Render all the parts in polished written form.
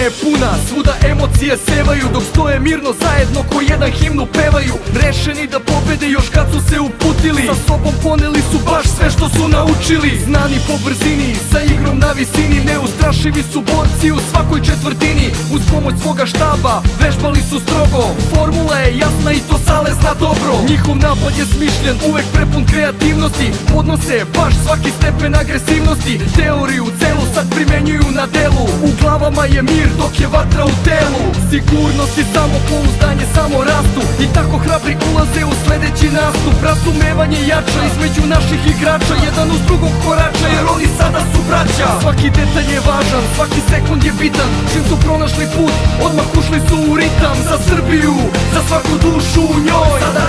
je puna, svuda emocije sevaju, dok stoje mirno zajedno ko jedan himnu pevaju. Rešeni da pobede još kad su se uputili, sa sobom poneli su baš sve što su naučili. Znani po brzini, sa igrom na visini, neustrašivi su borci u svakoj četvrtini. Uz pomoć svoga štaba, vežbali su strogo, formula je jasna i to Sale zna dobro. Njihov napad je smišljen, uvek prepun kreativnosti, podnose baš svaki stepen agresivnosti. Teoriju celu sad primenjuju na delu, u glavama je mir dok je vatra u telu. Sigurnost i samopouzdanje samo rastu, i tako hrabri ulaze u sledeći nastup. Razumevanje jača između naših igrača, jedan uz drugog korača, jer oni sada su braća. Svaki detalj je važan, svaki sekund je bitan, čim su pronašli put, odmah ušli su u ritam. Za Srbiju, za svaku dušu u njoj, sada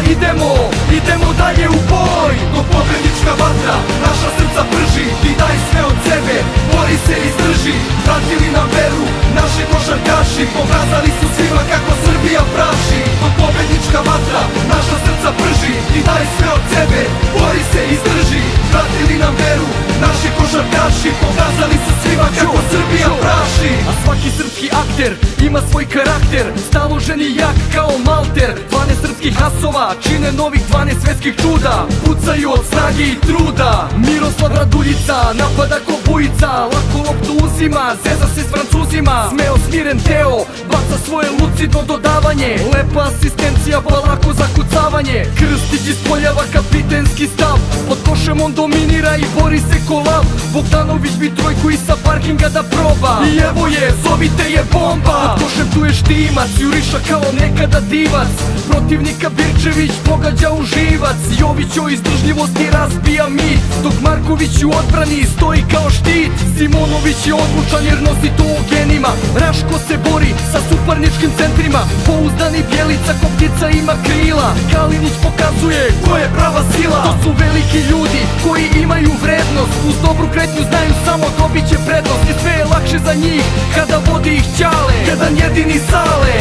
idemo dalje u boj. Dok pobednička vatra naša srca prži, ti daj sve od sebe, bori se i izdrži. Vratili nam veru naši košarkaši, pokazali su svima kako Srbija praši. Dok pobednička vatra naša srca prži, ti daj sve od sebe, bori se i izdrži. Vratili nam veru naši košarkaši, pokazali su svima kako Srbija praši. A svaki srpski akter ima svoj karakter, staložen i jak kao malter. 12 srpskih asova čine novih 12 svetskih čuda, pucaju od snage i truda. Miroslav Raduljica napada ko bujica, lako loptu uzima, zeza se s Francuzima. Smeo smiren Teo baca svoje lucidno dodavanje, lepa asistencija pa lako zakucavanje. Krstić ispoljava kapitenski stav, pod košem on dominira i bori se ko lav. Bogdanović bi trojku i sa parkinga da proba, i evo je, zovite je bomba. Pod košem tu je Štimac, juriša kao nekada divac, protivnika Birčević pogađa u živac. Jović o izdržljivosti razbija mit, dok Marković u odbrani stoji kao štit. Simonović je odlučan jer nosi to u genima, Raško se bori sa suparničkim centrima. Pouzdani Bjelica ko ptica ima krila, Kalinić pokazuje ko je prava sila. To su veliki ljudi koji imaju vrednost, uz dobru kretnju znaju samo dobit će prednost. I sve je lakše za njih kada vodi ih Ćale, jedan jedini Sale,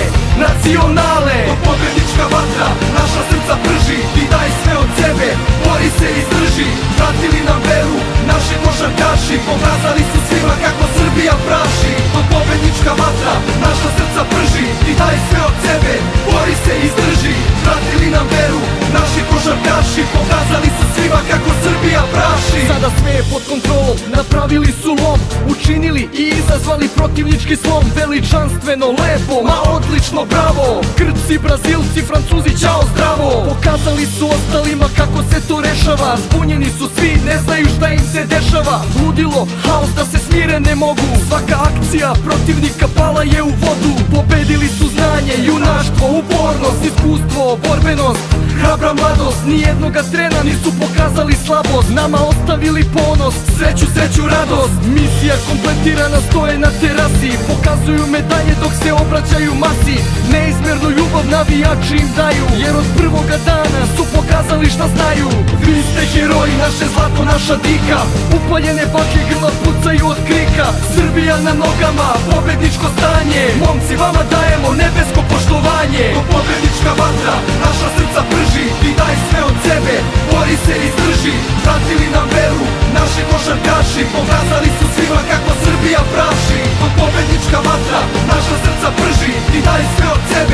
nacionale. Dok pobednička vatra naša srca prži, ti daj sve od sebe, bori se i izdrži. Vratili nam veru naši košarkaši, pokazali su svima kako Srbija praši. Dok pobednička vatra naša srca prži, ti daj sve od sebe, bori se i izdrži. Vratili nam veru naši košarkaši, pokazali su svima kako Srbija praši. Sada sve je pod kontrolom, napravili su lom, učinili i izazvali protivnički slom. Veličanstveno, lepo, ma odlično, bravo. Grci, Brazilci, Francuzi, ćao, zdravo. Pokazali su ostalima kako se to rešava, zbunjeni su svi, ne znaju šta im se dešava. Ludilo, haos, da se smire ne mogu, svaka akcija protivnika pala je u vodu. Pobedili su znanje, junaštvo, upornost, iskustvo, borbenost, hrabra mladost. Nijednoga trena nisu pokazali slabost, nama ostavili ponos, sreću, radost. Misija kompletirana, stoje na terasi, pokazuju medalje dok se obraćaju masi. Neizmernu ljubav navijači im daju, jer od prvoga dana su pokazali šta znaju. Vi ste heroji, naše zlato, naša dika, upaljene baklje grla pucaju od krika. Srbija na nogama, pobedničko stanje, momci vama dajemo nebesko poštovanje. Dok pobednička vatra naša srca prži, ti daj sve od sebe, bori se i izdrži. Vratili nam veru naši košarkaši, pokazali su svima kako Srbija praši. Dok pobednička vatra naša srca prži, ti daj sve od sebe,